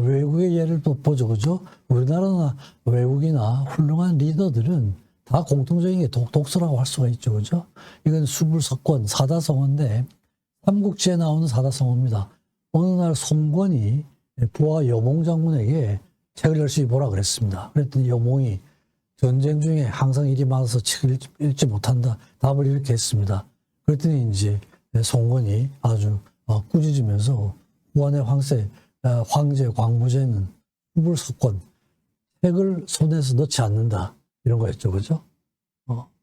외국의 예를 또 보죠, 그죠? 우리나라나 외국이나 훌륭한 리더들은 다 공통적인 게 독서라고 할 수가 있죠, 그죠? 이건 수불석권, 사다성어인데, 삼국지에 나오는 사다성어입니다. 어느 날 송건이 부하 여몽 장군에게 책을 열심히 보라 그랬습니다. 그랬더니 여몽이 전쟁 중에 항상 일이 많아서 책을 읽지 못한다. 답을 이렇게 했습니다. 그랬더니 이제 송건이 아주 꾸짖으면서 후한의 황제 광무제는 수불석권, 책을 손에서 넣지 않는다. 이런 거였죠, 그죠?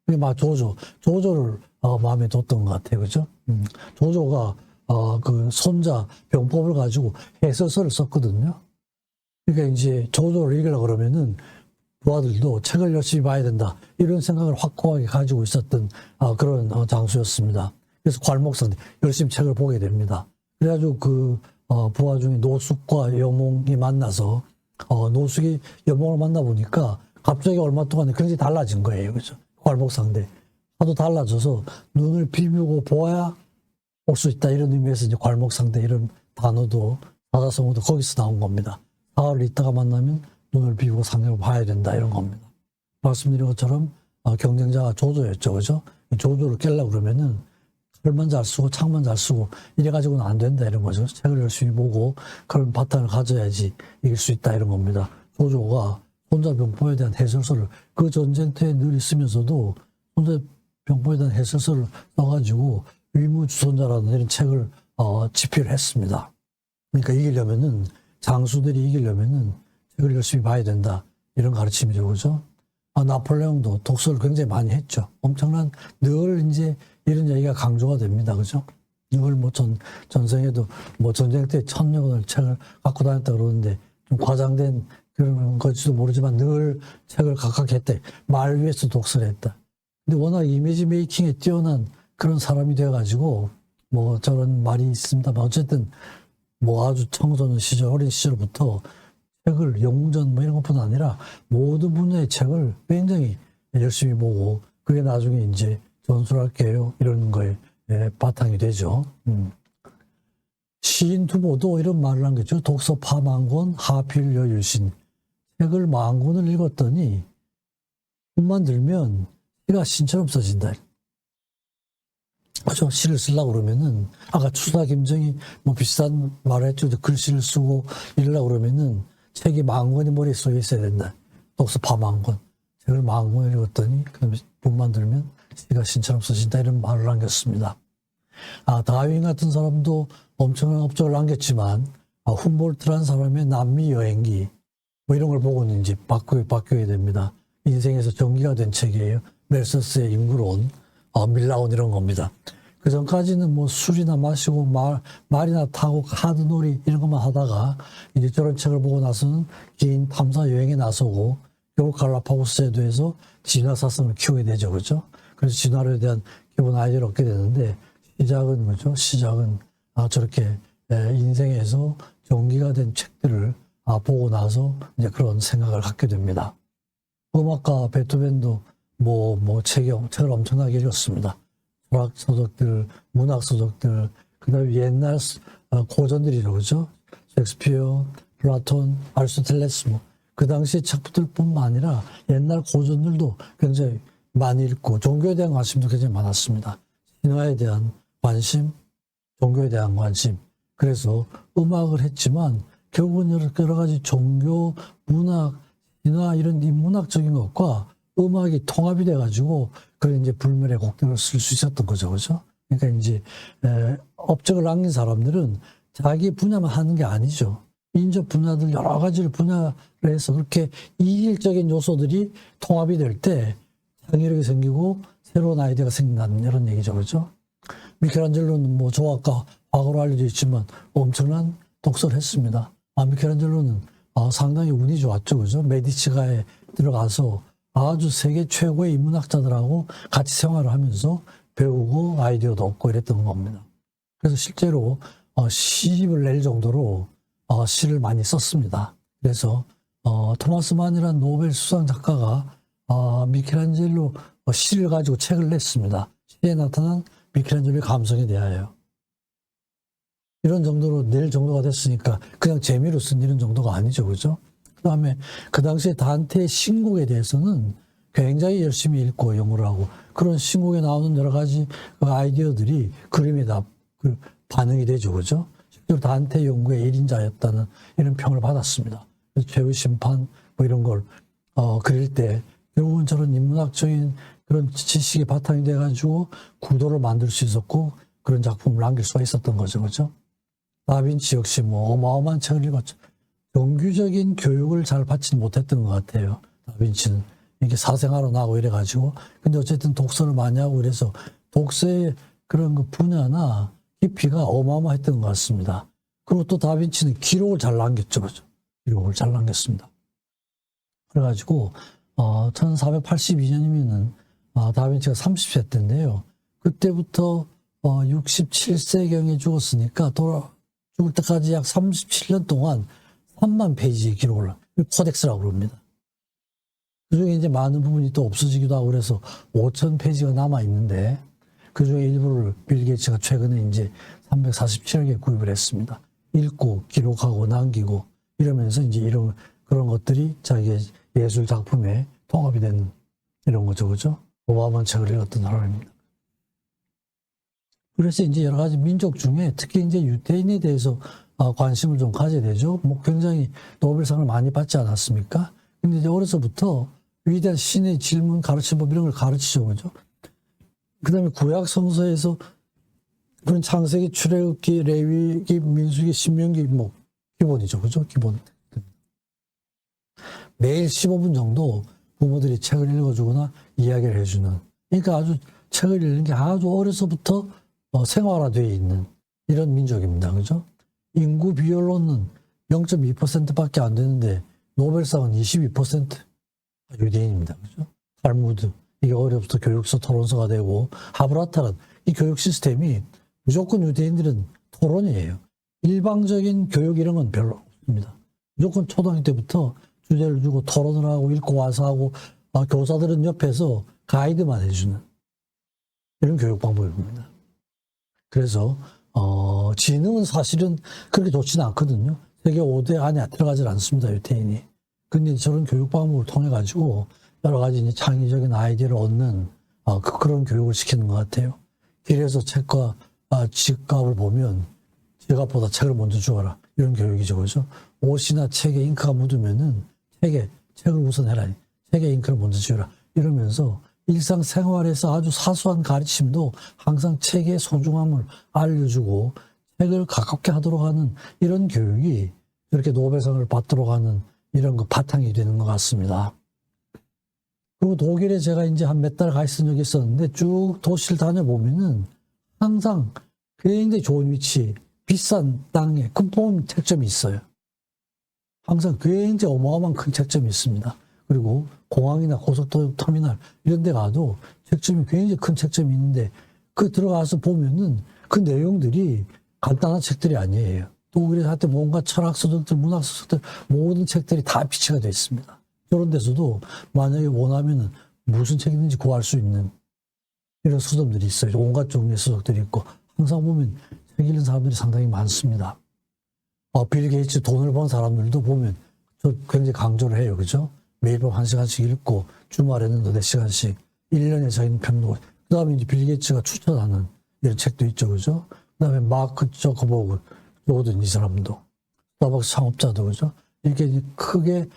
그게 막 조조를 마음에 뒀던 것 같아요, 그죠? 조조가 그 손자 병법을 가지고 해설서를 썼거든요. 그러니까 이제 조조를 읽으려고 그러면은 부하들도 책을 열심히 봐야 된다. 이런 생각을 확고하게 가지고 있었던 그런 장수였습니다. 그래서 괄목상대 열심히 책을 보게 됩니다. 그래가지고 그 부하 중에 노숙과 여몽이 만나서 노숙이 여몽을 만나보니까 갑자기 얼마 동안에 굉장히 달라진 거예요. 그죠? 괄목상대. 하도 달라져서 눈을 비비고 보아야 올 수 있다. 이런 의미에서 이제 괄목상대 이런 단어도 사자성어도 거기서 나온 겁니다. 사흘을 있다가 만나면 눈을 비비고 상대를 봐야 된다. 이런 겁니다. 말씀드린 것처럼 경쟁자가 조조였죠. 그죠? 조조를 깨려고 그러면은 칼만 잘 쓰고 창만 잘 쓰고 이래가지고는 안 된다. 이런 거죠. 책을 열심히 보고 그런 바탕을 가져야지 이길 수 있다. 이런 겁니다. 조조가 손자병법에 대한 해설서를 그 전쟁터에 늘 있으면서도 손자병법에 대한 해설서를 써가지고 위무주선자라는 이런 책을 집필을 했습니다. 그러니까 이기려면은 장수들이 이기려면은 책을 열심히 봐야 된다. 이런 가르침이죠. 그죠? 나폴레옹도 독서를 굉장히 많이 했죠. 엄청난 늘 이제 이런 얘기가 강조가 됩니다. 그죠? 늘 뭐 전생에도 뭐 전쟁 때 1000권을 책을 갖고 다녔다 그러는데 좀 과장된 그런 건지도 모르지만 늘 책을 각각 했대. 말 위에서 독서를 했다. 근데 워낙 이미지 메이킹에 뛰어난 그런 사람이 돼가지고 뭐 저런 말이 있습니다만 어쨌든 뭐 아주 청소년 시절, 어린 시절부터 책을 영웅전 뭐 이런 것뿐 아니라 모든 분야의 책을 굉장히 열심히 보고 그게 나중에 이제 전술할게요 이런 거에 바탕이 되죠. 시인 두보도 이런 말을 한 거죠. 독서 파만권 하필 여유신. 책을 10,000권을 읽었더니 꿈만 들면 시가 신처럼 써진다. 그죠? 시를 쓰려고 그러면은 아까 추사 김정희 뭐 비슷한 말을 했죠. 글씨를 쓰고 이러려고 그러면은 책이 10,000권이 머릿속에 있어야 된다. 독서 파만권. 책을 10,000권을 읽었더니 그다음에 꿈만 들면 시가 신처럼 써진다. 이런 말을 남겼습니다. 다윈 같은 사람도 엄청난 업적을 남겼지만 훔볼트라는 사람의 남미 여행기 뭐 이런 걸 보고는 이제 바뀌어야 됩니다. 인생에서 전기가 된 책이에요. 멜서스의 인구론, 밀라온 이런 겁니다. 그 전까지는 뭐 술이나 마시고 말이나 타고 하드놀이 이런 것만 하다가 이제 저런 책을 보고 나서는 긴 탐사 여행에 나서고 결국 갈라파고스에 대해서 진화 사슴을 키우게 되죠. 그렇죠? 그래서 진화론에 대한 기본 아이디어를 얻게 되는데 시작은 뭐죠? 시작은 저렇게 인생에서 전기가 된 책들을 보고 나서 이제 그런 생각을 갖게 됩니다. 음악가 베토벤도 책을 엄청나게 읽었습니다. 철학 서적들, 문학 서적들, 그 다음에 옛날 고전들이죠. 그죠? 셰익스피어, 플라톤, 아리스토텔레스 그 당시 책들뿐만 아니라 옛날 고전들도 굉장히 많이 읽고 종교에 대한 관심도 굉장히 많았습니다. 신화에 대한 관심, 종교에 대한 관심. 그래서 음악을 했지만 결국은 여러 가지 종교, 문학, 신화 이런 인문학적인 것과 음악이 통합이 돼가지고 그런 이제 불멸의 곡들을 쓸 수 있었던 거죠, 그죠? 그러니까 이제 업적을 남긴 사람들은 자기 분야만 하는 게 아니죠. 인접 분야들 여러 가지를 분야를 해서 그렇게 이질적인 요소들이 통합이 될 때 창의력이 생기고 새로운 아이디어가 생긴다는 이런 얘기죠, 그죠? 미켈란젤로는 뭐 조각가, 과거로 알려져 있지만 엄청난 독서를 했습니다. 미켈란젤로는 상당히 운이 좋았죠, 그죠? 메디치가에 들어가서 아주 세계 최고의 인문학자들하고 같이 생활을 하면서 배우고 아이디어도 얻고 이랬던 겁니다. 그래서 실제로 시집을 낼 정도로 시를 많이 썼습니다. 그래서 토마스 만이라는 노벨 수상 작가가 미켈란젤로 시를 가지고 책을 냈습니다. 시에 나타난 미켈란젤로의 감성에 대하여. 이런 정도로 낼 정도가 됐으니까 그냥 재미로 쓴 이런 정도가 아니죠. 그죠? 그 다음에 그 당시에 단테의 신곡에 대해서는 굉장히 열심히 읽고 연구를 하고 그런 신곡에 나오는 여러 가지 그 아이디어들이 그림에 다 반영이 되죠. 그죠? 실제로 단테 연구의 1인자였다는 이런 평을 받았습니다. 최후 심판 뭐 이런 걸 그릴 때 결국은 저런 인문학적인 그런 지식이 바탕이 돼가지고 구도를 만들 수 있었고 그런 작품을 남길 수가 있었던 거죠. 그죠? 다빈치 역시 뭐 어마어마한 책을 읽었죠. 정규적인 교육을 잘 받지는 못했던 것 같아요. 다빈치는. 이게 사생활로 나고 이래가지고. 근데 어쨌든 독서를 많이 하고 그래서 독서의 그런 그 분야나 깊이가 어마어마했던 것 같습니다. 그리고 또 다빈치는 기록을 잘 남겼죠. 그죠? 기록을 잘 남겼습니다. 그래가지고, 1482년이면은, 다빈치가 30세 때인데요. 그때부터, 67세경에 죽었으니까, 죽을 때까지 약 37년 동안 3만 페이지의 기록을, 코덱스라고 그럽니다. 그 중에 이제 많은 부분이 또 없어지기도 하고 그래서 5천 페이지가 남아있는데, 그 중에 일부를 빌 게이츠가 최근에 이제 347억에 구입을 했습니다. 읽고, 기록하고, 남기고, 이러면서 이제 그런 것들이 자기의 예술 작품에 통합이 되는 이런 거죠. 그죠? 어마어마한 책을 읽었던 사람입니다. 그래서 이제 여러 가지 민족 중에 특히 이제 유태인에 대해서 관심을 좀 가져야 되죠. 뭐 굉장히 노벨상을 많이 받지 않았습니까? 근데 이제 어려서부터 위대한 신의 질문, 가르침법 이런 걸 가르치죠. 그죠? 그 다음에 구약 성서에서 그런 창세기, 출애굽기, 레위기, 민수기, 신명기 뭐 기본이죠. 그죠? 기본. 매일 15분 정도 부모들이 책을 읽어주거나 이야기를 해주는. 그러니까 아주 책을 읽는 게 아주 어려서부터 생활화되어 있는 이런 민족입니다. 그죠? 인구 비율로는 0.2%밖에 안 되는데 노벨상은 22% 유대인입니다. 그죠? 탈무드. 이게 어려서부터 교육서 토론서가 되고 하브라타는 이 교육 시스템이 무조건 유대인들은 토론이에요. 일방적인 교육 이런 건 별로 없습니다. 무조건 초등학교 때부터 주제를 주고 토론을 하고 읽고 와서 하고 교사들은 옆에서 가이드만 해주는 이런 교육 방법입니다. 그래서 지능은 사실은 그렇게 좋지는 않거든요. 세계 5대 안에 들어가질 않습니다. 유태인이. 근데 저런 교육 방법을 통해 가지고 여러 가지 이제 창의적인 아이디어를 얻는 그런 교육을 시키는 것 같아요. 길에서 책과 지갑을 보면 지갑보다 책을 먼저 주어라. 이런 교육이죠. 그죠? 옷이나 책에 잉크가 묻으면은 책을 우선 해라. 책에 잉크를 먼저 지어라. 이러면서 일상생활에서 아주 사소한 가르침도 항상 책의 소중함을 알려주고 책을 가깝게 하도록 하는 이런 교육이 이렇게 노벨상을 받도록 하는 이런 거 바탕이 되는 것 같습니다. 그리고 독일에 제가 이제 한 몇 달 가 있은 적이 있었는데 쭉 도시를 다녀보면은 항상 굉장히 좋은 위치, 비싼 땅에 큰 책점이 있어요. 항상 굉장히 어마어마한 큰 책점이 있습니다. 그리고 공항이나 고속터미널 이런 데 가도 책점이 굉장히 큰 책점이 있는데 그 들어가서 보면은 그 내용들이 간단한 책들이 아니에요. 독일에 하여튼 뭔가 철학서적들, 문학서적들 모든 책들이 다 비치가 되어 있습니다. 그런 데서도 만약에 원하면은 무슨 책이든지 구할 수 있는 이런 서점들이 있어요. 온갖 종류의 서적들이 있고 항상 보면 책 읽는 사람들이 상당히 많습니다. 빌 게이츠 돈을 번 사람들도 보면 저 굉장히 강조를 해요. 그죠? 매일 밤 1시간씩 읽고 주말에는 4시간씩 1년에 자기는 편도 그 다음에 이제 빌 게이츠가 추천하는 이런 책도 있죠. 그죠? 그 다음에 마크 저커버그거든 이 사람도 스타벅스 창업자도 그죠? 이렇게 이제 크게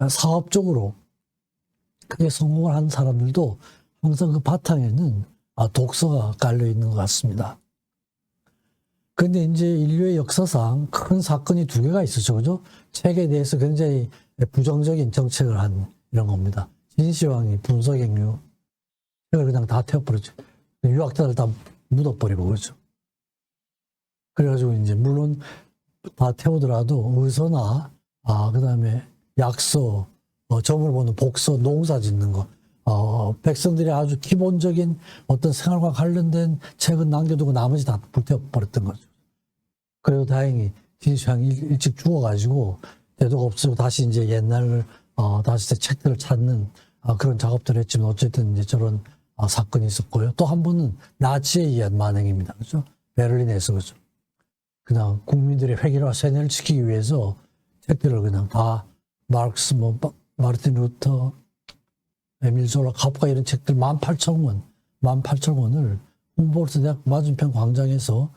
사업적으로 크게 성공을 한 사람들도 항상 그 바탕에는 독서가 깔려 있는 것 같습니다. 근데 이제 인류의 역사상 큰 사건이 2개가 있었죠. 그죠? 책에 대해서 굉장히 부정적인 정책을 한 이런 겁니다. 진시황이 분서갱류 책을 그냥 다 태워버렸죠. 유학자들 다 묻어버리고 그렇죠. 그래가지고 이제 물론 다 태우더라도 의서나 그다음에 약서, 점을 보는 복서, 농사 짓는 거, 백성들이 아주 기본적인 어떤 생활과 관련된 책은 남겨두고 나머지 다 불태워버렸던 거죠. 그래도 다행히 진시황이 일찍 죽어가지고 대도가 없어지고 다시 이제 옛날 다시 책들을 찾는 그런 작업들을 했지만 어쨌든 이제 저런 사건이 있었고요. 또 한 번은 나치에 의한 만행입니다. 그죠? 베를린에서 그죠? 그냥 국민들의 회개와 세뇌를 시키기 위해서 책들을 그냥 다 마르크스, 뭐 마르틴 루터, 에밀 졸라, 카프카 이런 책들 18,000권을 훔볼트 대학 맞은편 광장에서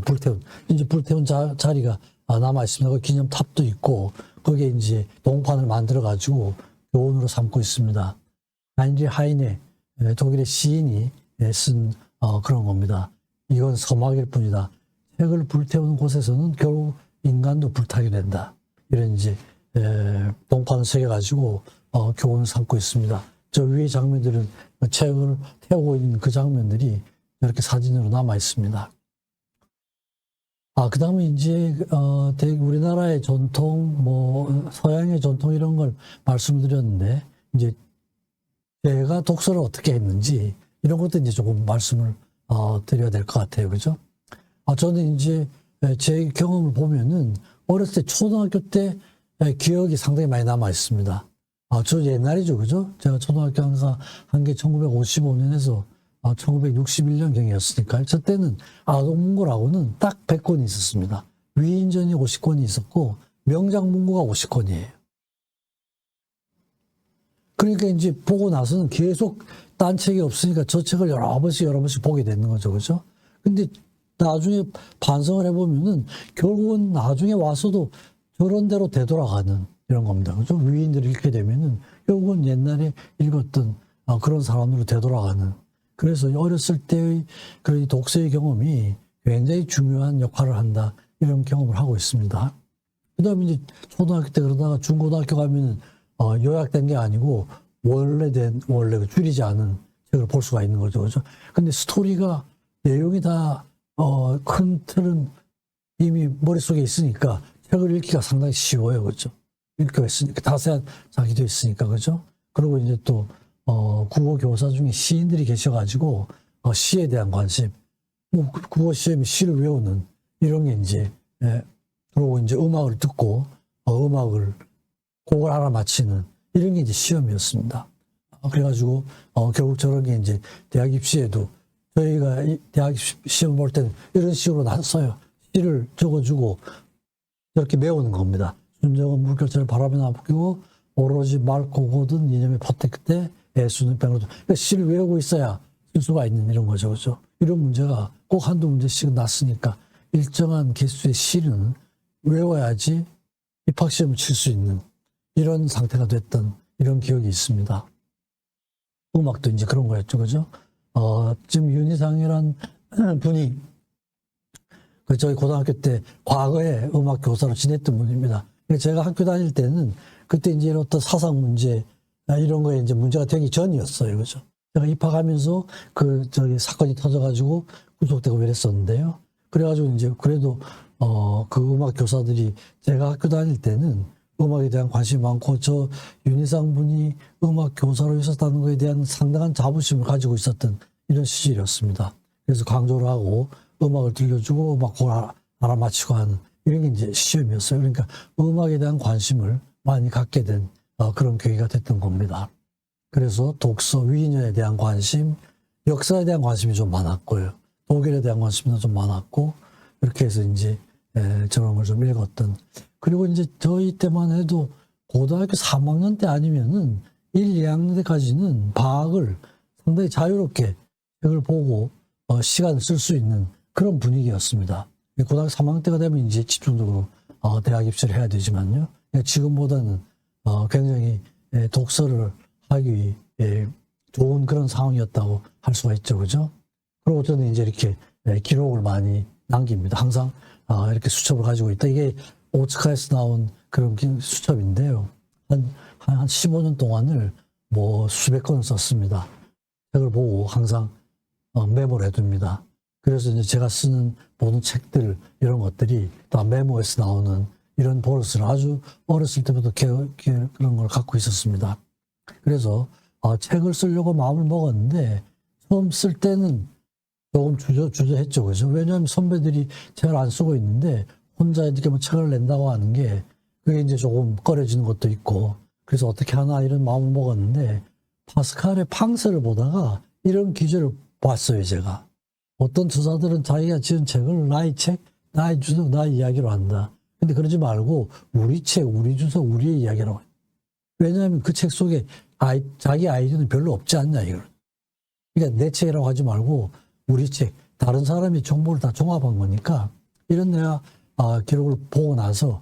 불태운, 이제 불태운 자리가 남아 있습니다. 그 기념탑도 있고 거기에 이제 동판을 만들어 가지고 교훈으로 삼고 있습니다. 하인리 하이네, 독일의 시인이 쓴 그런 겁니다. 이건 서막일 뿐이다. 책을 불태우는 곳에서는 결국 인간도 불타게 된다. 이런 이제 동판을 새겨가지고 교훈을 삼고 있습니다. 저 위의 장면들은 책을 태우고 있는 그 장면들이 이렇게 사진으로 남아 있습니다. 그 다음에 이제 우리나라의 전통, 뭐 서양의 전통 이런 걸 말씀드렸는데, 이제 제가 독서를 어떻게 했는지 이런 것도 이제 조금 말씀을 드려야 될 것 같아요, 그죠? 저는 이제 제 경험을 보면은 어렸을 때 초등학교 때 기억이 상당히 많이 남아 있습니다. 저 옛날이죠, 그죠? 제가 초등학교 한 게 1955년에서 1961년경이었으니까요. 저 때는 아동문고라고는 딱 100권이 있었습니다. 위인전이 50권이 있었고 명작문고가 50권이에요. 그러니까 이제 보고 나서는 계속 딴 책이 없으니까 저 책을 여러 번씩 보게 되는 거죠, 그죠? 근데 나중에 반성을 해보면은 결국은 나중에 와서도 저런 대로 되돌아가는 이런 겁니다. 그죠? 위인들을 읽게 되면은 결국은 옛날에 읽었던 그런 사람으로 되돌아가는. 그래서 어렸을 때의 그런 독서의 경험이 굉장히 중요한 역할을 한다. 이런 경험을 하고 있습니다. 그 다음에 이제 초등학교 때 그러다가 중고등학교 가면은 요약된 게 아니고 원래 그 줄이지 않은 책을 볼 수가 있는 거죠. 그죠? 근데 스토리가 내용이 다 큰 틀은 이미 머릿속에 있으니까 책을 읽기가 상당히 쉬워요. 그죠? 읽기가 있으니까, 자세한 자기도 있으니까, 그죠? 그리고 이제 또, 국어 교사 중에 시인들이 계셔가지고, 시에 대한 관심, 뭐, 국어 시험에 시를 외우는, 이런 게 이제, 그리고 이제 음악을 듣고, 곡을 알아맞히는, 이런 게 이제 시험이었습니다. 그래가지고, 결국 저런 게 이제 대학 입시에도, 저희가 대학 시험 볼 때는 이런 식으로 났어요. 시를 적어주고, 이렇게 외우는 겁니다. 순정은 물결처럼 바람에 남기고 오로지 맑고 고든 이념의 포텍 때 애수는 뺑으로도. 그러니까 시를 외우고 있어야 쓸 수가 있는 이런 거죠. 그렇죠? 이런 문제가 꼭 한두 문제씩 났으니까 일정한 개수의 시는 외워야지 입학시험을 칠 수 있는 이런 상태가 됐던 이런 기억이 있습니다. 음악도 이제 그런 거였죠. 그죠? 지금 윤희상이란 분이 저희 고등학교 때 과거에 음악 교사로 지냈던 분입니다. 제가 학교 다닐 때는 그때 이제 어떤 사상 문제 이런 거에 이제 문제가 되기 전이었어요. 그죠? 제가 입학하면서 사건이 터져가지고 구속되고 이랬었는데요. 그래가지고 이제 그래도 그 음악 교사들이 제가 학교 다닐 때는 음악에 대한 관심이 많고 저 윤희상 분이 음악 교사로 있었다는 것에 대한 상당한 자부심을 가지고 있었던 이런 시절이었습니다. 그래서 강조를 하고 음악을 들려주고 음악곡을 알아맞히고 하는 이런 게 이제 시험이었어요. 그러니까 음악에 대한 관심을 많이 갖게 된 그런 계기가 됐던 겁니다. 그래서 독서, 위인전에 대한 관심, 역사에 대한 관심이 좀 많았고요. 독일에 대한 관심도 좀 많았고 이렇게 해서 이제 저런 걸 좀 읽었던. 그리고 이제 저희 때만 해도 고등학교 3학년 때 아니면은 1, 2학년 때까지는 방학을 상당히 자유롭게 책을 보고 시간을 쓸 수 있는 그런 분위기였습니다. 고등학교 3학년 때가 되면 이제 집중적으로 대학 입시를 해야 되지만요. 지금보다는 굉장히 독서를 하기 좋은 그런 상황이었다고 할 수가 있죠. 그죠? 그리고 저는 이제 이렇게 기록을 많이 남깁니다. 항상 이렇게 수첩을 가지고 있다. 이게 오츠카에서 나온 그런 수첩인데요. 한 15년 동안을 뭐 수백 건을 썼습니다. 책을 보고 항상 메모를 해둡니다. 그래서 이제 제가 쓰는 모든 책들, 이런 것들이 다 메모에서 나오는 이런 버릇을 아주 어렸을 때부터 그런 걸 갖고 있었습니다. 그래서 책을 쓰려고 마음을 먹었는데 처음 쓸 때는 조금 주저했죠. 그죠? 왜냐하면 선배들이 책을 안 쓰고 있는데 혼자 이렇게 뭐 책을 낸다고 하는 게 그게 이제 조금 꺼려지는 것도 있고 그래서 어떻게 하나 이런 마음을 먹었는데 파스칼의 팡스를 보다가 이런 기제를 봤어요, 제가. 어떤 저자들은 자기가 지은 책을 나의 책, 나의 주석, 나의 이야기로 한다. 근데 그러지 말고 우리 책, 우리 주석, 우리의 이야기라고. 왜냐하면 그 책 속에 자기 아이디어는 별로 없지 않냐, 이걸. 그러니까 내 책이라고 하지 말고 우리 책, 다른 사람이 정보를 다 종합한 거니까 이런 내가 기록을 보고 나서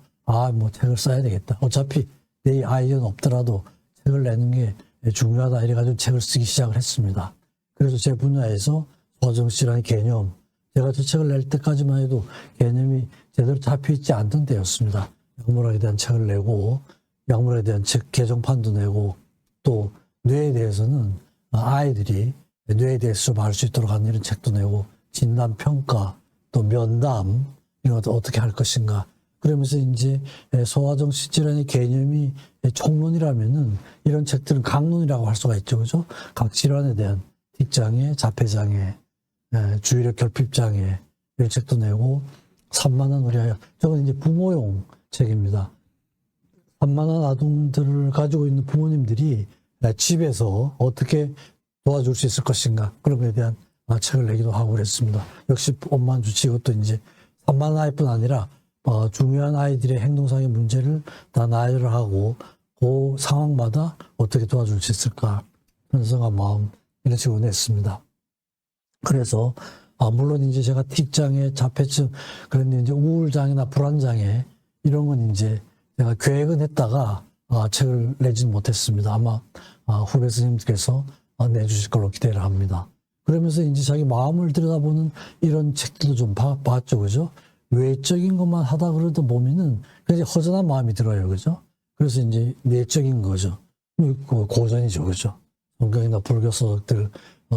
뭐 책을 써야 되겠다. 어차피 내 아이디어는 없더라도 책을 내는 게 중요하다. 이래가지고 책을 쓰기 시작을 했습니다. 그래서 제 분야에서 소화정신이라는 개념, 제가 저 책을 낼 때까지만 해도 개념이 제대로 잡혀있지 않던 때였습니다. 약물학에 대한 책을 내고 약물에 대한 책 개정판도 내고 또 뇌에 대해서는 아이들이 뇌에 대해서 좀 알 수 있도록 하는 이런 책도 내고 진단, 평가, 또 면담 이런 것도 어떻게 할 것인가. 그러면서 이제 소화정신 질환의 개념이 총론이라면은 이런 책들은 강론이라고 할 수가 있죠. 그죠? 각 질환에 대한 틱장애, 자폐장애, 주의력 결핍장애 이런 책도 내고 3만 원 의뢰하여 저건 이제 부모용 책입니다. 3만 원 아동들을 가지고 있는 부모님들이 집에서 어떻게 도와줄 수 있을 것인가 그런 것에 대한 책을 내기도 하고 그랬습니다. 역시 엄만 주치 이것도 이제 3만 원 아이뿐 아니라 중요한 아이들의 행동상의 문제를 다 나열을 하고 그 상황마다 어떻게 도와줄 수 있을까 편성한 마음 이런 식으로 냈습니다. 그래서 물론 이제 제가 틱장애, 자폐증 그런데 이제 우울장애나 불안장애 이런 건 이제 제가 계획은 했다가 책을 내지는 못했습니다. 아마 후배 스님께서 내주실 걸로 기대를 합니다. 그러면서 이제 자기 마음을 들여다보는 이런 책들도 좀 봤죠, 그죠? 외적인 것만 하다 그러다 보면은 굉장히 허전한 마음이 들어요, 그죠? 그래서 이제 내적인 거죠. 고전이죠, 그죠? 성경이나 불교 서적들,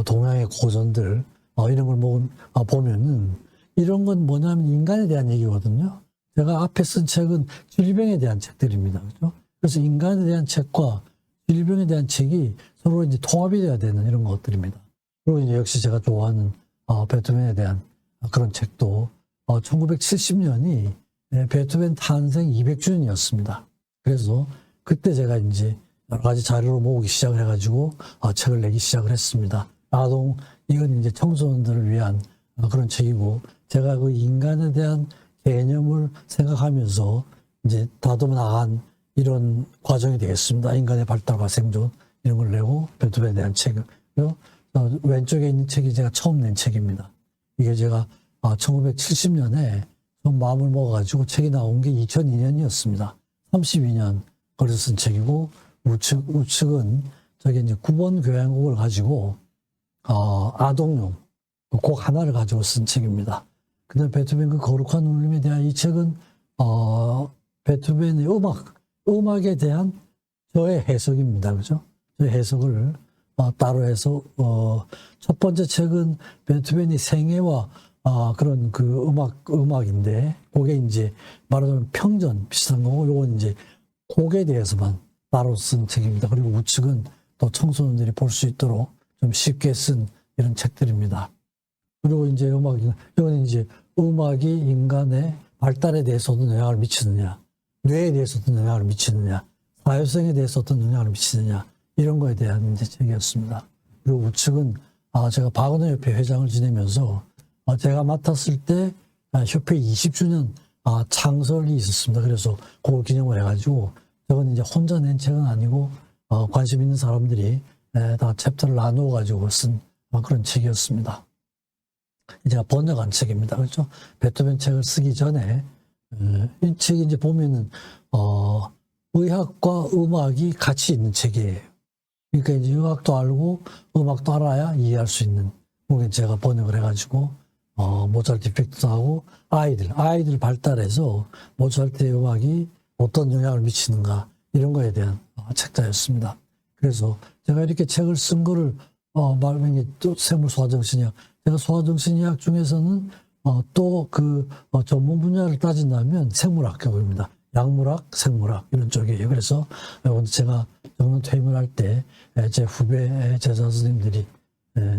동양의 고전들, 이런 걸 보면은 이런 건 뭐냐면 인간에 대한 얘기거든요. 제가 앞에 쓴 책은 질병에 대한 책들입니다, 그죠? 그래서 인간에 대한 책과 질병에 대한 책이 서로 이제 통합이 돼야 되는 이런 것들입니다. 그리고 이제 역시 제가 좋아하는 베토벤에 대한 그런 책도 1970년이 베토벤 탄생 200주년이었습니다. 그래서 그때 제가 이제 여러 가지 자료를 모으기 시작을 해가지고 책을 내기 시작을 했습니다. 이건 이제 청소년들을 위한 그런 책이고 제가 그 인간에 대한 개념을 생각하면서 이제 다듬어 나간 이런 과정이 되겠습니다. 인간의 발달과 생존 이런 걸 내고 베토벤에 대한 책을 왼쪽에 있는 책이 제가 처음 낸 책입니다. 이게 제가 1970년에 좀 마음을 먹어가지고 책이 나온 게 2002년이었습니다. 32년 걸려서 쓴 책이고 우측은 저게 이제 9번 교향곡을 가지고 아동용 곡 하나를 가지고 쓴 책입니다. 그다음에 베토벤 그 거룩한 울림에 대한 이 책은 베토벤의 음악에 대한 저의 해석입니다. 그죠? 저의 해석을 따로 해서 첫 번째 책은 베토벤의 생애와 그런 그 음악인데 그게 이제 말하자면 평전 비슷한 거고 요건 이제 곡에 대해서만 따로 쓴 책입니다. 그리고 우측은 또 청소년들이 볼 수 있도록 좀 쉽게 쓴 이런 책들입니다. 그리고 이제 이건 이제 음악이 인간의 발달에 대해서 어떤 영향을 미치느냐, 뇌에 대해서 어떤 영향을 미치느냐, 사회성에 대해서 어떤 영향을 미치느냐, 이런 거에 대한 이제 책이었습니다. 그리고 우측은 제가 박은호 협회 회장을 지내면서 제가 맡았을 때 협회 20주년 창설이 있었습니다. 그래서 그걸 기념을 해가지고 저건 이제 혼자 낸 책은 아니고 관심 있는 사람들이 다 챕터를 나누어 가지고 쓴 그런 책이었습니다. 제가 번역한 책입니다. 그렇죠? 베토벤 책을 쓰기 전에 이 책이 이제 보면은 의학과 음악이 같이 있는 책이에요. 그러니까 이제 의학도 알고 음악도 알아야 이해할 수 있는. 그게 제가 번역을 해가지고 모차르트 이펙트도 하고 아이들 발달해서 모차르트의 음악이 어떤 영향을 미치는가 이런 거에 대한 책자였습니다. 그래서 제가 이렇게 책을 쓴 거를 말하면 이게 또 생물 소화정신의학, 제가 소화정신의학 중에서는 또 그 전문 분야를 따진다면 생물학교입니다. 약물학, 생물학 이런 쪽이에요. 그래서 제가 정론 퇴임을 할 때 제 후배 제자 선생님들이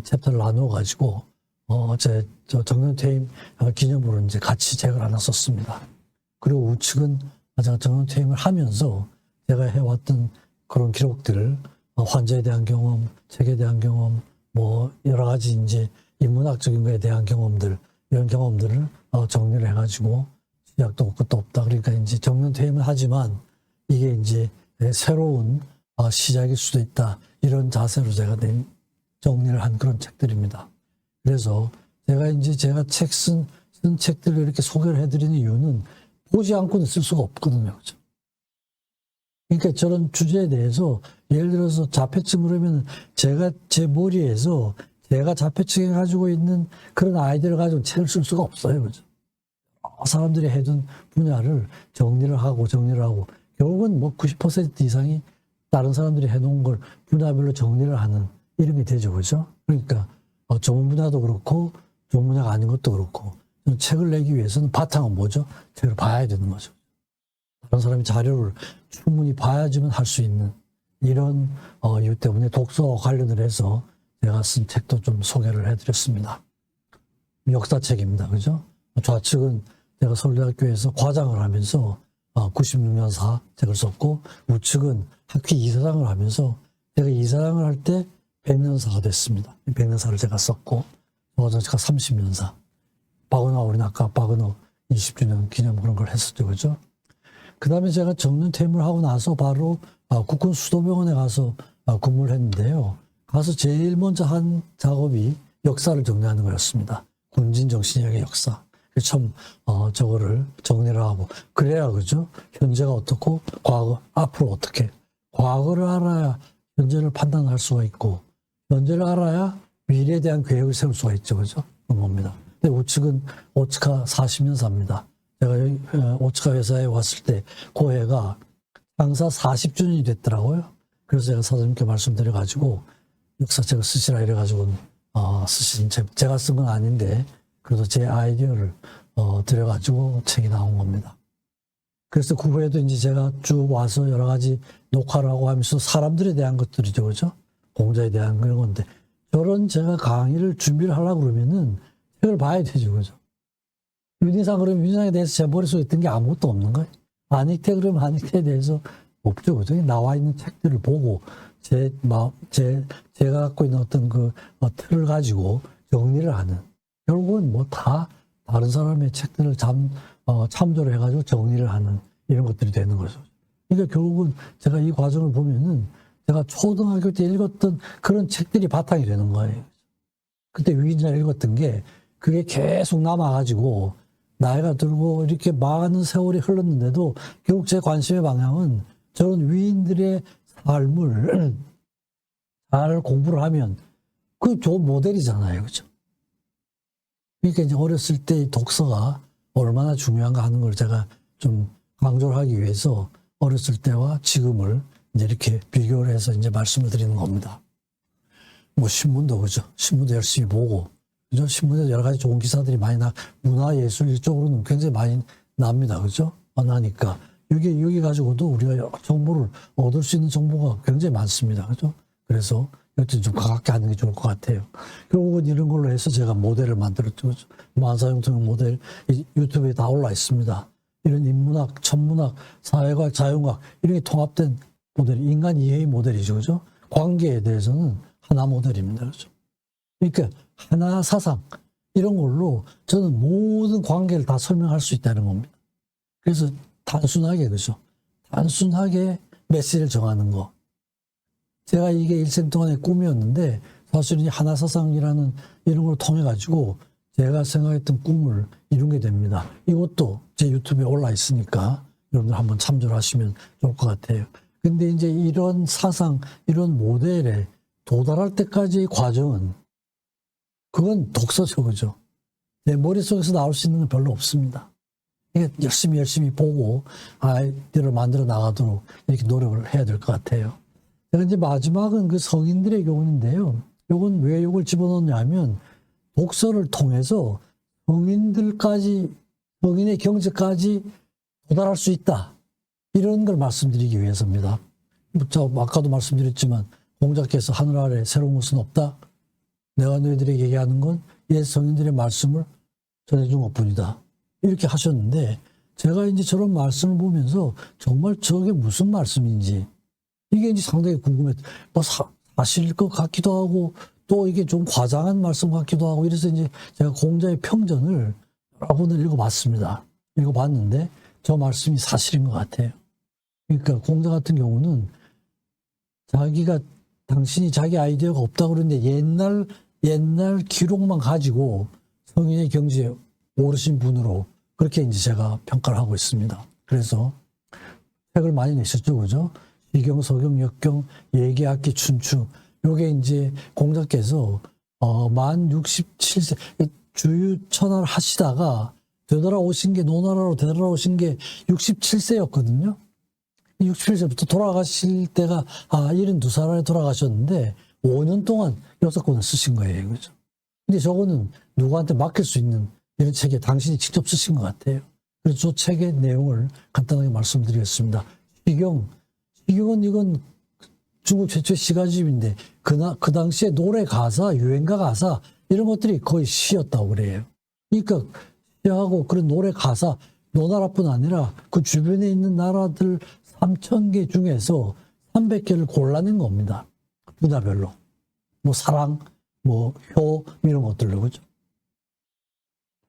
챕터를 나누어 가지고 저 정론 퇴임 기념으로 이제 같이 책을 하나 썼습니다. 그리고 우측은 제가 정론 퇴임을 하면서 제가 해왔던 그런 기록들을 환자에 대한 경험, 책에 대한 경험, 뭐 여러 가지 이제 인문학적인 거에 대한 경험들 이런 경험들을 정리를 해가지고 시작도 없고 끝도 없다. 그러니까 이제 정년 퇴임을 하지만 이게 이제 새로운 시작일 수도 있다. 이런 자세로 제가 정리를 한 그런 책들입니다. 그래서 제가 쓴 책들을 이렇게 소개를 해드리는 이유는 보지 않고는 쓸 수가 없거든요. 그렇죠? 그러니까 저런 주제에 대해서 예를 들어서 자폐증 그러면 제가 제 머리에서 제가 자폐증이 가지고 있는 그런 아이디어를 가지고 책을 쓸 수가 없어요. 그죠? 사람들이 해둔 분야를 정리를 하고 결국은 뭐 90% 이상이 다른 사람들이 해놓은 걸 분야별로 정리를 하는 이런 게 되죠. 그죠? 그러니까 전문 분야도 그렇고 전문 분야가 아닌 것도 그렇고 책을 내기 위해서는 바탕은 뭐죠? 책을 봐야 되는 거죠. 다른 사람이 자료를 충분히 봐야지만 할 수 있는 이런 이유 때문에 독서와 관련을 해서 제가 쓴 책도 좀 소개를 해드렸습니다. 역사책입니다. 그죠? 좌측은 제가 서울대학교에서 과장을 하면서 96년사 책을 썼고 우측은 학회 이사장을 하면서 제가 이사장을 할 때 100년사가 됐습니다. 100년사를 제가 썼고 제가 30년사 우리는 아까 박은호 20주년 기념 그런 걸 했었죠. 그죠? 그 다음에 제가 정년 퇴임을 하고 나서 바로 국군 수도병원에 가서 근무를 했는데요. 가서 제일 먼저 한 작업이 역사를 정리하는 거였습니다. 군진 정신의학의 역사. 참 저거를 정리를 하고 그래야 그죠? 현재가 어떻고 과거 앞으로 어떻게 과거를 알아야 현재를 판단할 수가 있고 현재를 알아야 미래에 대한 계획을 세울 수가 있죠. 그죠? 그런 겁니다. 근데 우측은 오츠카 40년사입니다. 제가 여기 오츠카 회사에 왔을 때 그 해가 창사 40주년이 됐더라고요. 그래서 제가 사장님께 말씀드려가지고 역사책을 쓰시라 이래가지고 쓰신 책 제가 쓴 건 아닌데 그래도 제 아이디어를 드려가지고 책이 나온 겁니다. 그래서 그 후에도 이제 제가 쭉 와서 여러 가지 녹화를 하고 하면서 사람들에 대한 것들이죠. 그죠? 공자에 대한 그런 건데 저런 제가 강의를 준비를 하려고 그러면은 책을 봐야 되죠. 그죠? 윤희상 그러면 윤희상에 대해서 제 머릿속에 있던 게 아무것도 없는 거예요. 안익태 그러면 안익태에 대해서 없죠. 그죠? 나와 있는 책들을 보고 제가 갖고 있는 어떤 그 틀을 가지고 정리를 하는 결국은 뭐 다 다른 사람의 책들을 참조를 해가지고 정리를 하는 이런 것들이 되는 거죠. 그러니까 결국은 제가 이 과정을 보면은 제가 초등학교 때 읽었던 그런 책들이 바탕이 되는 거예요. 그때 위인전을 읽었던 게 그게 계속 남아가지고 나이가 들고 이렇게 많은 세월이 흘렀는데도 결국 제 관심의 방향은 저런 위인들의 삶을 잘 공부를 하면 그 좋은 모델이잖아요. 그죠? 그러니까 이제 어렸을 때 독서가 얼마나 중요한가 하는 걸 제가 좀 강조를 하기 위해서 어렸을 때와 지금을 이제 이렇게 비교를 해서 이제 말씀을 드리는 겁니다. 뭐 신문도 그죠? 신문도 열심히 보고 그죠? 신문에 여러 가지 좋은 기사들이 많이 문화예술 이쪽으로는 굉장히 많이 납니다. 그죠? 나니까 여기 가지고도 우리가 여러 정보를 얻을 수 있는 정보가 굉장히 많습니다. 그죠? 그래서 여튼 좀 가깝게 하는 게 좋을 것 같아요. 결국은 이런 걸로 해서 제가 모델을 만들었죠. 그죠? 만사형통역 모델 유튜브에 다 올라 있습니다. 이런 인문학, 천문학, 사회과학, 자연과학 이런 게 통합된 모델, 인간 이해의 모델이죠. 그죠? 관계에 대해서는 하나 모델입니다. 그죠? 그러니까 하나 사상 이런 걸로 저는 모든 관계를 다 설명할 수 있다는 겁니다. 그래서 단순하게 그죠? 단순하게 메시지를 정하는 거. 제가 이게 일생 동안의 꿈이었는데 사실은 이 하나 사상이라는 이런 걸 통해 가지고 제가 생각했던 꿈을 이루게 됩니다. 이것도 제 유튜브에 올라 있으니까 여러분들 한번 참조를 하시면 좋을 것 같아요. 근데 이제 이런 사상, 이런 모델에 도달할 때까지의 과정은 그건 독서죠, 그죠? 내 머릿속에서 나올 수 있는 건 별로 없습니다. 열심히 보고 아이디어를 만들어 나가도록 이렇게 노력을 해야 될 것 같아요. 이제 마지막은 그 성인들의 교훈인데요. 이건 왜 이걸 집어넣냐면 독서를 통해서 성인들까지, 성인의 경지까지 도달할 수 있다. 이런 걸 말씀드리기 위해서입니다. 아까도 말씀드렸지만 공자께서 하늘 아래 새로운 것은 없다. 내가 너희들에게 얘기하는 건 옛 성인들의 말씀을 전해준 것뿐이다. 이렇게 하셨는데 제가 이제 저런 말씀을 보면서 정말 저게 무슨 말씀인지 이게 이제 상당히 궁금했어요. 뭐 사실일 것 같기도 하고 또 이게 좀 과장한 말씀 같기도 하고 이래서 이제 제가 공자의 평전을 여러 번을 읽어봤습니다. 읽어봤는데 저 말씀이 사실인 것 같아요. 그러니까 공자 같은 경우는 당신이 자기 아이디어가 없다고 그러는데 옛날 기록만 가지고 성인의 경지에 오르신 분으로 그렇게 이제 제가 평가를 하고 있습니다. 그래서 책을 많이 내셨죠, 그죠? 시경, 서경, 역경, 예기악기, 춘추. 요게 이제 공자께서 만 67세 주유천하를 하시다가 논하라로 되돌아오신 게 67세였거든요. 67세부터 돌아가실 때가 72살에 돌아가셨는데 5년 동안 6권을 쓰신 거예요. 그죠? 근데 저거는 누구한테 맡길 수 있는 이런 책에 당신이 직접 쓰신 것 같아요. 그래서 저 책의 내용을 간단하게 말씀드리겠습니다. 시경은 이건 중국 최초의 시가집인데 그 당시에 노래 가사, 유행가 가사 이런 것들이 거의 시였다고 그래요. 그러니까 시하고 그런 노래 가사 노나라뿐 아니라 그 주변에 있는 나라들 3,000개 중에서 300개를 골라낸 겁니다. 분야별로. 뭐 사랑, 뭐 효 이런 것들로 그죠.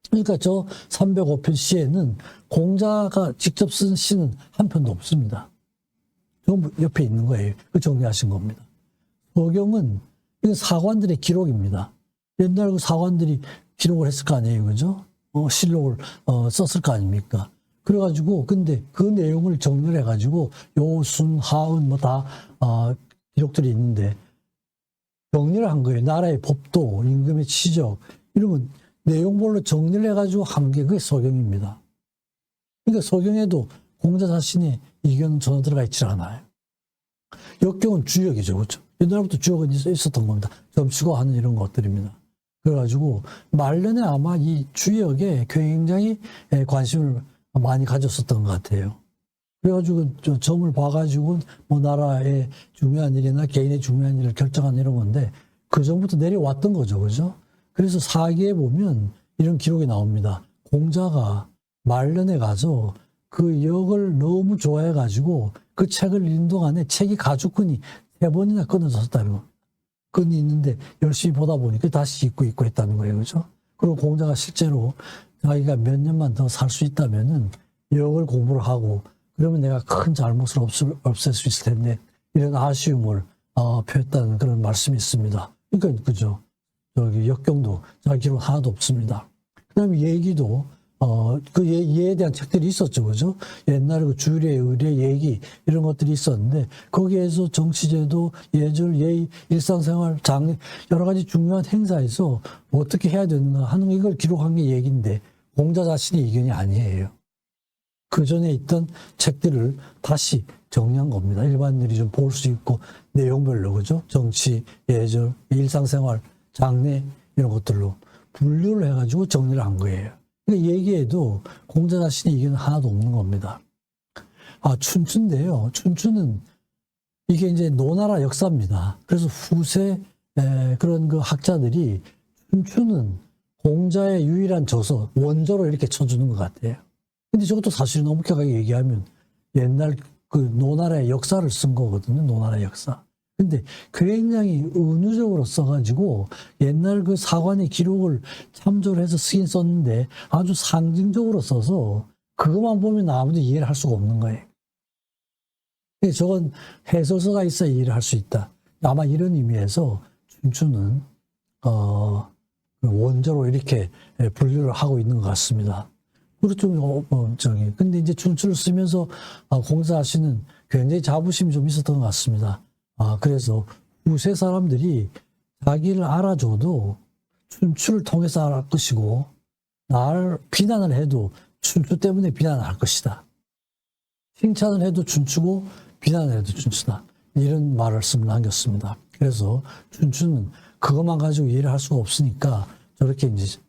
그러니까 저 305편 시에는 공자가 직접 쓴 시는 한 편도 없습니다. 전부 옆에 있는 거예요. 그 정리하신 겁니다. 서경은 이건 사관들의 기록입니다. 옛날 그 사관들이 기록을 했을 거 아니에요, 그죠? 실록을 썼을 거 아닙니까? 그래가지고 근데 그 내용을 정리를 해가지고 요순, 하은 뭐 다 기록들이 있는데 정리를 한 거예요. 나라의 법도, 임금의 치적 이런 건 내용별로 정리를 해가지고 한 게 그게 서경입니다. 그러니까 서경에도 공자 자신의 이견은 전혀 들어가 있지 않아요. 역경은 주역이죠, 그렇죠? 옛날부터 주역은 있었던 겁니다. 점치고 하는 이런 것들입니다. 그래가지고 말년에 아마 이 주역에 굉장히 관심을 많이 가졌었던 것 같아요. 그래가지고 저 점을 봐가지고 뭐 나라의 중요한 일이나 개인의 중요한 일을 결정하는 이런 건데 그 전부터 내려왔던 거죠, 그죠? 그래서 사기에 보면 이런 기록이 나옵니다. 공자가 말년에 가서 그 역을 너무 좋아해가지고 그 책을 읽는 동안에 책이 가죽끈이 3번이나 끊어졌다는 겁니다. 끈이 있는데 열심히 보다 보니까 다시 읽고 했다는 거예요. 그죠? 그리고 공자가 실제로 자기가 몇 년만 더 살 수 있다면은 역을 공부를 하고 그러면 내가 큰 잘못을 없앨 수 있을 텐데 이런 아쉬움을 표했다는 그런 말씀이 있습니다. 그러니까 그죠? 여기 역경도 자기 기록 하나도 없습니다. 그다음에 예기도 그 예에 대한 책들이 있었죠, 그죠? 옛날에 그 주례, 의례, 예기 이런 것들이 있었는데 거기에서 정치제도, 예절, 예의, 일상생활, 장례 여러 가지 중요한 행사에서 어떻게 해야 되는가 하는 이걸 기록한 게 예기인데 공자 자신의 의견이 아니에요. 그 전에 있던 책들을 다시 정리한 겁니다. 일반인들이 좀 볼 수 있고 내용별로 그죠? 정치, 예절, 일상생활, 장례 이런 것들로 분류를 해가지고 정리를 한 거예요. 얘기해도 공자 자신의 의견은 하나도 없는 겁니다. 춘추인데요. 춘추는 이게 이제 노나라 역사입니다. 그래서 후세 그런 그 학자들이 춘추는 공자의 유일한 저서, 원조로 이렇게 쳐주는 것 같아요. 근데 저것도 사실 엄격하게 얘기하면 옛날 그 노나라의 역사를 쓴 거거든요. 노나라의 역사. 근데 굉장히 은유적으로 써가지고 옛날 그 사관의 기록을 참조를 해서 쓰긴 썼는데 아주 상징적으로 써서 그것만 보면 아무도 이해를 할 수가 없는 거예요. 저건 해설서가 있어야 이해를 할 수 있다. 아마 이런 의미에서 춘추는 원조로 이렇게 분류를 하고 있는 것 같습니다. 그리고 근데 이제 춘추를 쓰면서 공자하시는 굉장히 자부심이 좀 있었던 것 같습니다. 그래서 후세 사람들이 자기를 알아줘도 춘추를 통해서 알을 것이고 나를 비난을 해도 춘추 때문에 비난을 할 것이다. 칭찬을 해도 춘추고 비난을 해도 춘추다. 이런 말씀을 남겼습니다. 그래서 춘추는 그것만 가지고 이해를 할 수가 없으니까 저렇게 이제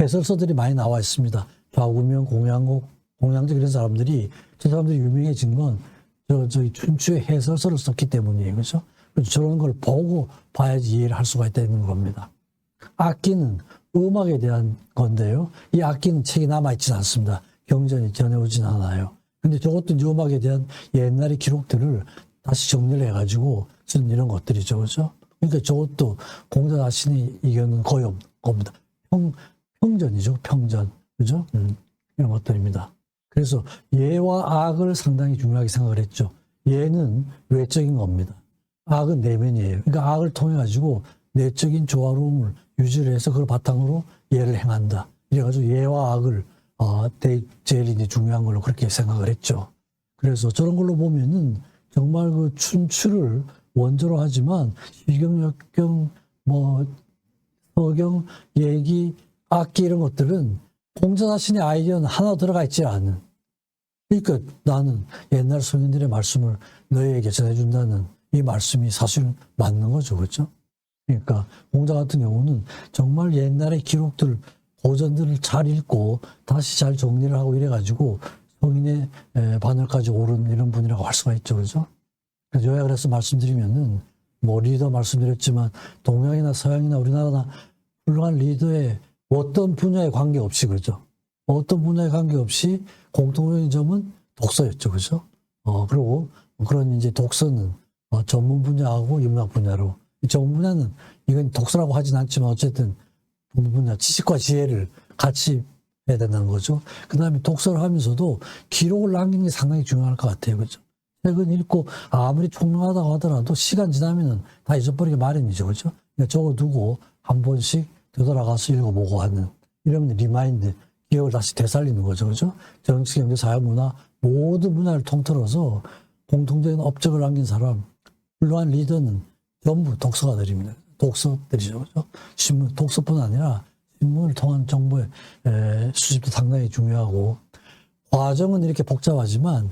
해설서들이 많이 나와 있습니다. 좌구명, 공양옥, 공양적 이런 사람들이 저 사람들이 유명해진 건 저희 춘추의 해설서를 썼기 때문이에요. 그죠? 그래서 저런 걸 보고 봐야지 이해를 할 수가 있다는 겁니다. 악기는 음악에 대한 건데요. 이 악기는 책이 남아있지는 않습니다. 경전이 전해오진 않아요. 근데 저것도 이제 음악에 대한 옛날의 기록들을 다시 정리를 해가지고 쓴 이런 것들이죠. 그죠? 그러니까 저것도 공자 자신이 이겨는 거의 없는 겁니다. 평전이죠. 평전. 그죠? 이런 것들입니다. 그래서 예와 악을 상당히 중요하게 생각을 했죠. 예는 외적인 겁니다. 악은 내면이에요. 그러니까 악을 통해 가지고 내적인 조화로움을 유지를 해서 그걸 바탕으로 예를 행한다. 이래가지고 예와 악을 제일 이제 중요한 걸로 그렇게 생각을 했죠. 그래서 저런 걸로 보면은 정말 그 춘추를 원조로 하지만 시경, 역경, 뭐 서경, 예기, 악기 이런 것들은 공자 자신의 아이디어는 하나 들어가 있지 않은. 그러니까 나는 옛날 성인들의 말씀을 너희에게 전해준다는 이 말씀이 사실 맞는 거죠. 그렇죠? 그러니까 공자 같은 경우는 정말 옛날의 기록들, 고전들을 잘 읽고 다시 잘 정리를 하고 이래가지고 성인의 바늘까지 오른 이런 분이라고 할 수가 있죠. 그죠? 그래서 요약을 해서 말씀드리면은 뭐 리더 말씀드렸지만 동양이나 서양이나 우리나라나 훌륭한 리더의 어떤 분야에 관계없이 그죠? 어떤 분야에 관계없이 공통적인 점은 독서였죠. 그죠? 그리고 그런 이제 독서는 전문 분야하고 인문학 분야로 이 전문 분야는 이건 독서라고 하진 않지만 어쨌든 전문 분야 지식과 지혜를 같이 해야 된다는 거죠. 그 다음에 독서를 하면서도 기록을 남기는 게 상당히 중요할 것 같아요. 그죠? 책은 읽고 아무리 총명하다고 하더라도 시간 지나면은 다 잊어버리기 마련이죠. 그죠? 그러니까 적어두고 한 번씩 되돌아가서 읽어보고 하는 이런 리마인드, 기억을 다시 되살리는 거죠. 그죠? 정치, 경제, 사회, 문화 모든 분야를 통틀어서 공통적인 업적을 남긴 사람, 훌륭한 리더는 전부 독서가들입니다. 독서들이죠. 그죠? 신문, 독서뿐 아니라 신문을 통한 정보의 수집도 상당히 중요하고 과정은 이렇게 복잡하지만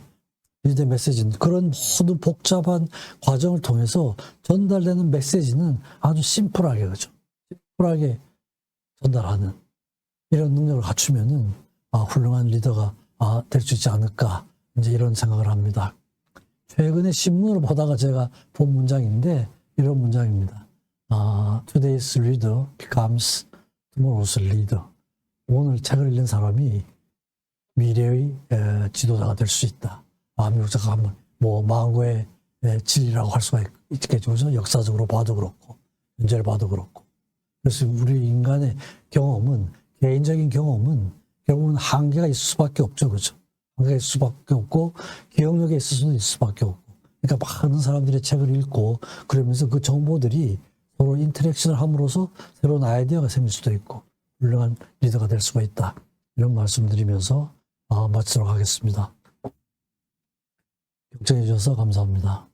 리더 메시지는 그런 모든 복잡한 과정을 통해서 전달되는 메시지는 아주 심플하게 그죠? 심플하게 전달하는 이런 능력을 갖추면은 훌륭한 리더가 될 수 있지 않을까 이제 이런 생각을 합니다. 최근에 신문을 보다가 제가 본 문장인데 이런 문장입니다. Today's reader becomes tomorrow's leader. 오늘 책을 읽는 사람이 미래의 지도자가 될 수 있다. 미국 작가 한번 뭐 망고의 진리라고 할 수가 있겠죠. 그죠? 역사적으로 봐도 그렇고 현재를 봐도 그렇고. 그래서 우리 인간의 경험은 개인적인 경험은 결국은 한계가 있을 수밖에 없죠. 그죠? 한계가 있을 수밖에 없고 기억력에 있을 수도 있을 수밖에 없고. 그러니까 많은 사람들의 책을 읽고 그러면서 그 정보들이 서로 인터랙션을 함으로써 새로운 아이디어가 생길 수도 있고 훌륭한 리더가 될 수가 있다. 이런 말씀을 드리면서 마치도록 하겠습니다. 경청해 주셔서 감사합니다.